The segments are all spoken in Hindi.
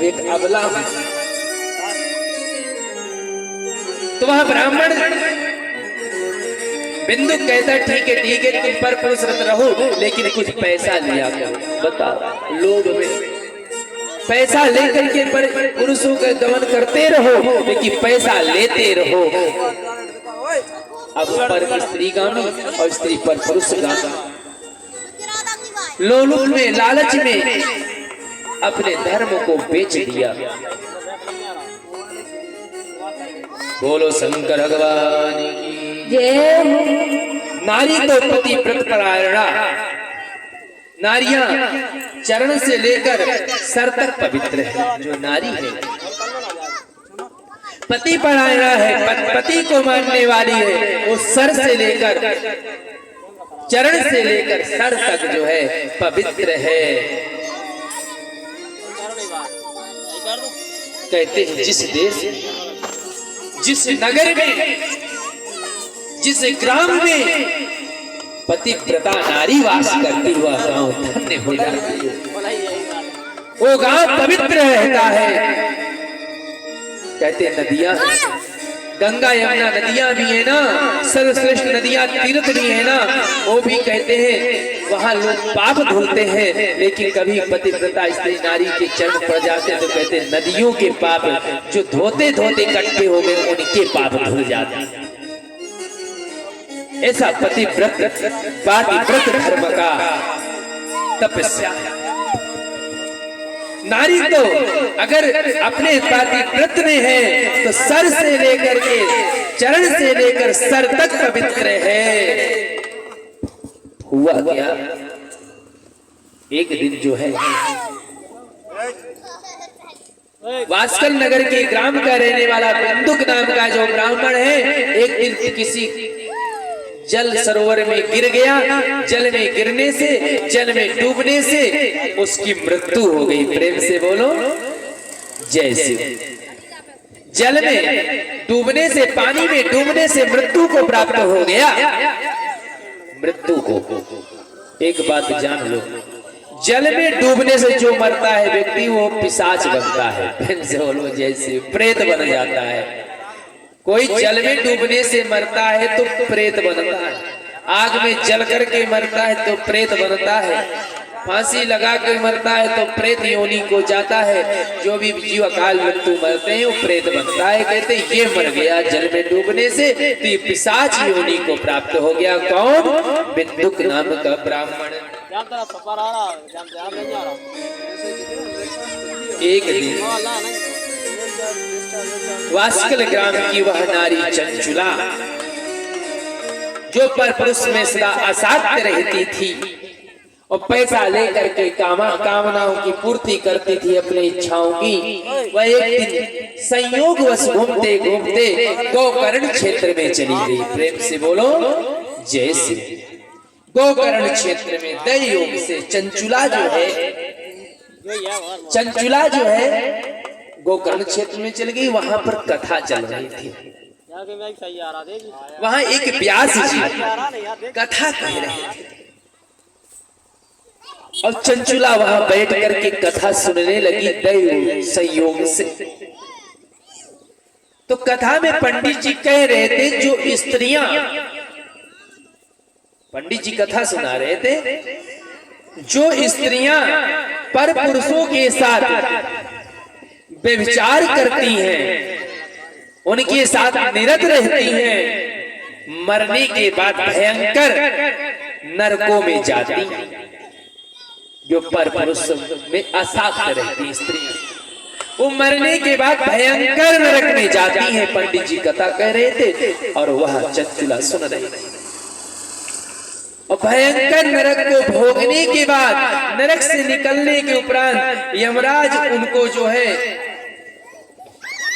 एक अबला हूं। तो वह ब्राह्मण बिंदु कहता ठीक है तुम पर पुरुष रत रहो, लेकिन कुछ पैसा लिया करो। बताओ, लोभ में पैसा लेकर के पर पुरुषों का गमन करते रहो, लेकिन पैसा लेते रहो। अब पर स्त्री गामी और स्त्री पर पुरुष गामी, लोलुप में लालच में अपने धर्म को बेच दिया। बोलो शंकर भगवान की जय। नारी तो पति व्रतपरायणा, नारियां चरण से लेकर सर तक पवित्र है। जो नारी है पति परायणा है, पति को मानने वाली है, वो सर से लेकर चरण से लेकर सर तक जो है पवित्र है। कहते हैं जिस देश, जिस नगर में, जिस ग्राम में पतिव्रता नारी वास करती हुआ गांव धन्य हो जाती है, वो गांव पवित्र रहता है। कहते नदियां, गंगा यमुना नदियां भी है ना, सर्वश्रेष्ठ नदियां तीर्थ भी है ना, वो भी कहते हैं वहां लोग पाप धुलते हैं, लेकिन कभी पतिव्रता स्त्री नारी के चरण पड़ जाते हैं तो कहते हैं नदियों के पाप जो धोते धोते इकट्ठे हो गए उनके पाप धुल जाते हैं। ऐसा पतिव्रत पातिव्रत धर्म का तपस्या। नारी तो अगर अपने पातिव्रत में है तो सर से लेकर के चरण से लेकर सर तक पवित्र है। हुआ क्या, एक दिन जो है वास्कल नगर के ग्राम का रहने वाला बंदुक नाम का जो ब्राह्मण है, एक दिन किसी जल सरोवर में गिर गया। जल में गिरने से, जल में डूबने से उसकी मृत्यु हो गई। प्रेम से बोलो जय शिव। जल में डूबने से, पानी में डूबने से मृत्यु को प्राप्त हो गया। मृत्यु को एक बात जान लो, जल में डूबने से जो मरता है व्यक्ति वो पिशाच बनता है। प्रेम से बोलो जय शिव। प्रेत बन जाता है। कोई जल में डूबने से मरता है तो प्रेत बनता है, आग में जल करके मरता है तो प्रेत बनता है, फांसी लगा के मरता है तो प्रेत योनि को जाता है। जो भी जीव अकाल मृत्यु मरते हैं वो प्रेत बनता है। कहते ये मर गया जल में डूबने से तो ये पिशाच योनि को प्राप्त हो गया। कौन? बिंदुक नाम का ब्राह्मण। एक दिन वास्कल ग्राम की वह नारी चंचुला, जो पर पुरुष में सदा असाध्य रहती थी और पैसा लेकर के कामनाओं की पूर्ति करती थी, अपनी इच्छाओं की, वह एक दिन संयोगवश घूमते घूमते गोकर्ण क्षेत्र में चली गई। प्रेम से बोलो जय श्री। गोकर्ण क्षेत्र में दैव योग से चंचुला जो है गोकर्ण क्षेत्र में चल गई। वहां पर कथा चल रही थी। वहां एक व्यास जी कथा कह रहे थे और चंचुला वहां बैठ करके कथा सुनने लगी दैव संयोग से। तो कथा में पंडित जी कह रहे थे, जो स्त्रियां, पंडित जी कथा सुना रहे थे, जो स्त्रियां पर पुरुषों के साथ व्यभिचार करती हैं, उनके साथ निरत रहती हैं, मरने के बाद भयंकर नरकों में जाती हैं। जो पर पुरुष में असाध्य रहती स्त्रियां, वो मरने के बाद भयंकर नरक में जाती हैं। पंडित जी कथा कह रहे थे और वह चंचुला सुन रही थी। और भयंकर नरक को भोगने के बाद, नरक से निकलने के उपरांत यमराज उनको जो है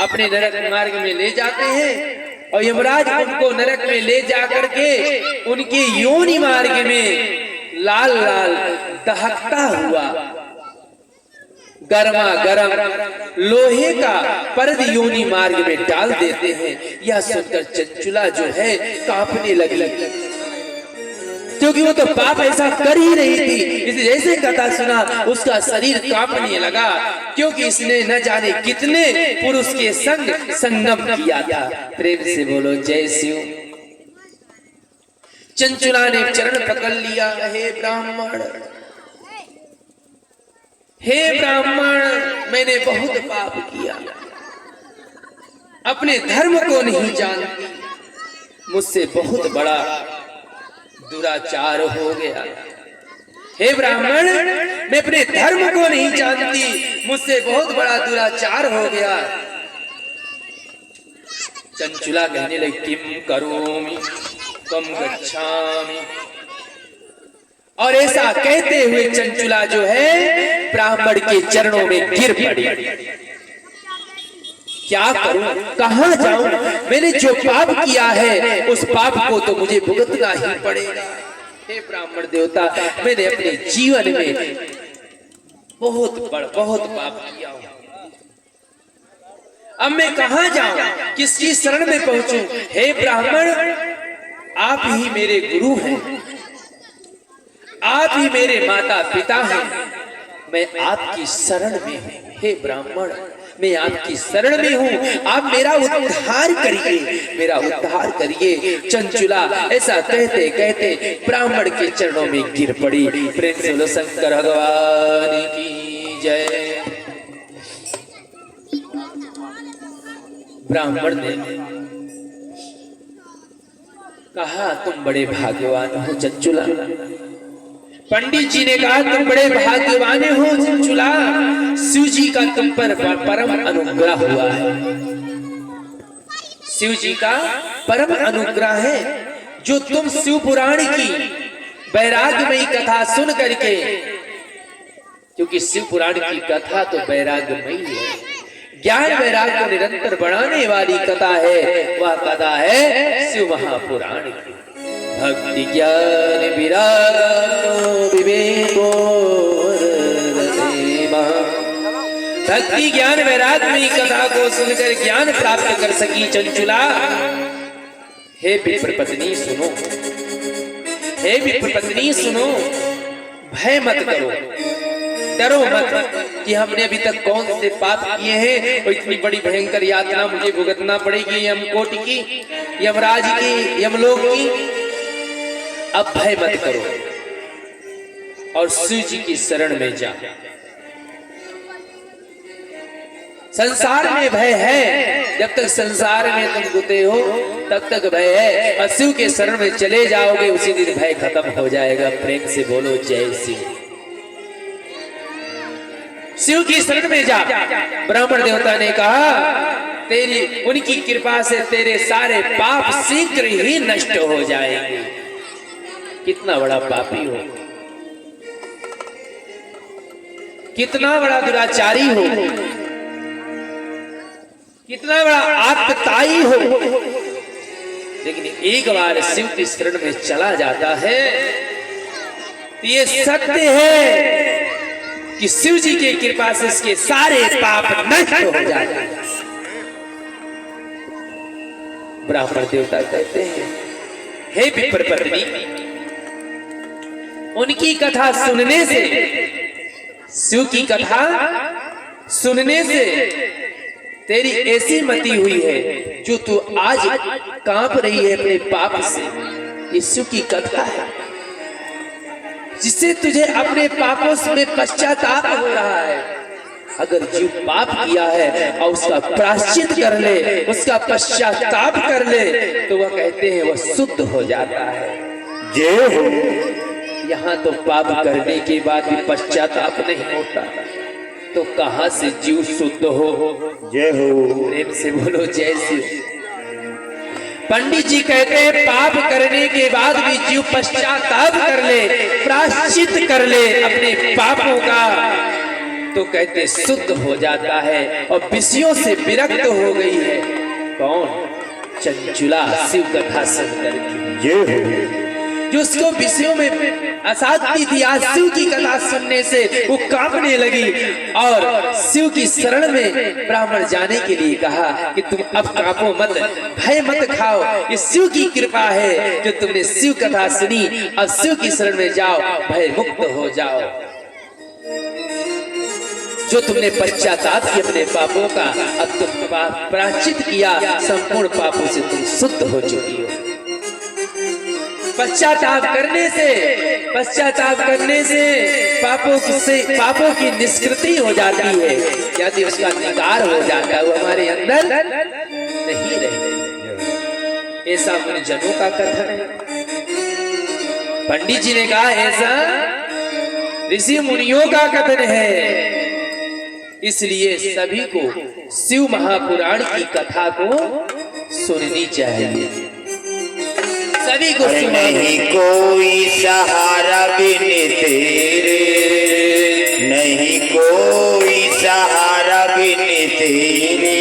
अपने नरक मार्ग में ले जाते हैं और यमराज उनको नरक में ले जाकर के उनके योनि मार्ग में लाल लाल दहकता हुआ गर्मा गर्म लोहे का परद योनि मार्ग में डाल देते हैं। यह सुनकर चंचुला जो है कांपने लगी, क्योंकि वो तो पाप ऐसा कर ही रही थी। इसे जैसे कथा सुना उसका शरीर कांपने लगा, क्योंकि इसने न जाने कितने पुरुष के संग संगम किया था। प्रेम से बोलो जय शिव। चंचुला ने चरण पकड़ लिया, हे ब्राह्मण, हे ब्राह्मण, मैंने बहुत पाप किया, अपने धर्म को नहीं जानती, मुझसे बहुत बड़ा दुराचार हो गया। हे ब्राह्मण, मैं अपने धर्म को नहीं जानती, मुझसे बहुत बड़ा दुराचार हो गया। चंचुला कहने लगी, किम करोमि त्वं गच्छामि। और ऐसा कहते हुए चंचुला जो है ब्राह्मण के चरणों में गिर पड़ी। क्या करूं, कहां जाऊं, मैंने जो पाप किया है उस पाप को तो मुझे भुगतना ही पड़ेगा। हे ब्राह्मण देवता, मैंने अपने जीवन में बहुत पाप किया हूं। अब मैं कहां जाऊं, किसकी शरण में पहुंचूं? हे ब्राह्मण, आप ही मेरे गुरु हैं, आप ही मेरे माता पिता हैं, मैं आपकी शरण में हूं। हे ब्राह्मण, मैं आपकी शरण में हूं, आप मेरा उद्धार करिए, मेरा उद्धार करिए। चंचुला ऐसा कहते कहते ब्राह्मण के चरणों में गिर पड़ी। प्रेम से बोलो शंकर भगवान की जय। ब्राह्मण ने कहा, तुम बड़े भाग्यवान हो चंचुला। पंडित जी ने कहा, तुम बड़े भाग्यवान हो चंचुला, शिव जी का तुम पर परम अनुग्रह हुआ है। शिव जी का परम अनुग्रह है, जो तुम शिव पुराण की वैराग्यमयी कथा सुन करके, क्योंकि शिव पुराण की कथा तो वैराग्यमयी है, ज्ञान वैराग्य को निरंतर बढ़ाने वाली कथा है, वह कथा है शिव महापुराण की। भक्ति ज्ञान विराग विवेको भक्ति ज्ञान वैराग में कथा को सुनकर ज्ञान प्राप्त कर सकी चंचुला। हे विप्र पत्नी सुनो, हे विप्र पत्नी सुनो, भय मत करो, डरो मत कि हमने अभी तक कौन से पाप किए हैं और इतनी बड़ी भयंकर यातना मुझे भुगतना पड़ेगी, यमकोट की, यमराज की, यमलोक की। अब भय मत करो और शिव जी की शरण में जा। संसार में भय है, जब तक संसार में तुम गुते हो तब तक भय है, और शिव के शरण में चले जाओगे उसी दिन भय खत्म हो जाएगा। प्रेम से बोलो जय शिव। शिव की शरण में जा। ब्राह्मण देवता ने कहा, तेरी उनकी कृपा से तेरे सारे पाप शीघ्र ही नष्ट हो जाएंगे। कितना बड़ा पापी हो, कितना बड़ा दुराचारी हो, कितना बड़ा आत्मताई हो, लेकिन एक बार शिव की शरण में चला जाता है तो ये सत्य है कि शिव जी की कृपा से इसके सारे पाप नष्ट हो जाते हैं। ब्राह्मण देवता कहते हैं, हे विप्र पत्नी, उनकी कथा सुनने से, शिव की कथा सुनने से तेरी ऐसी मति हुई है, जो तू आज कांप रही है अपने पाप से, ये शिव की कथा है, जिससे तुझे अपने पापों से पश्चाताप हो रहा है। अगर जीव पाप किया है और उसका प्रायश्चित कर ले, उसका पश्चाताप कर ले, तो वह कहते हैं वह शुद्ध हो जाता है। जय हो। यहाँ तो पाप करने के बाद भी पश्चाताप नहीं होता, तो कहां से जीव शुद्ध हो। जय हो। प्रेम से बोलो जय शिव। पंडित जी कहते हैं, पाप करने के बाद भी जीव पश्चाताप कर ले, प्रायश्चित कर ले अपने पापों का, तो कहते शुद्ध हो जाता है और विषयों से विरक्त हो गई है। कौन? चंचुला शिव कथा सुनकर के, जो उसको विषयों में असाध्य थी, आज शिव की कथा सुनने से वो कांपने लगी और शिव की शरण में ब्राह्मण जाने के लिए कहा कि तुम अब कांपो मत, भय मत खाओ, ये शिव की कृपा है जो तुमने शिव कथा सुनी। अब शिव की शरण में जाओ, भय मुक्त हो जाओ। जो तुमने पश्चाताप किए अपने पापों का, अब तुम प्रायश्चित किया, संपूर्ण पापों से तुम शुद्ध हो चुकी हो। पश्चाताप करने से पापों की निष्कृति हो जाती है, यदि उसका निकार हो जाता है, वो हमारे अंदर नहीं रहते। ऐसा मुनि जनों का कथन है। पंडित जी ने कहा ऐसा ऋषि मुनियों का कथन है। इसलिए सभी को शिव महापुराण की कथा को सुननी चाहिए। सभी को नहीं कोई सहारा बिन तेरे, नहीं कोई सहारा बिन तेरे,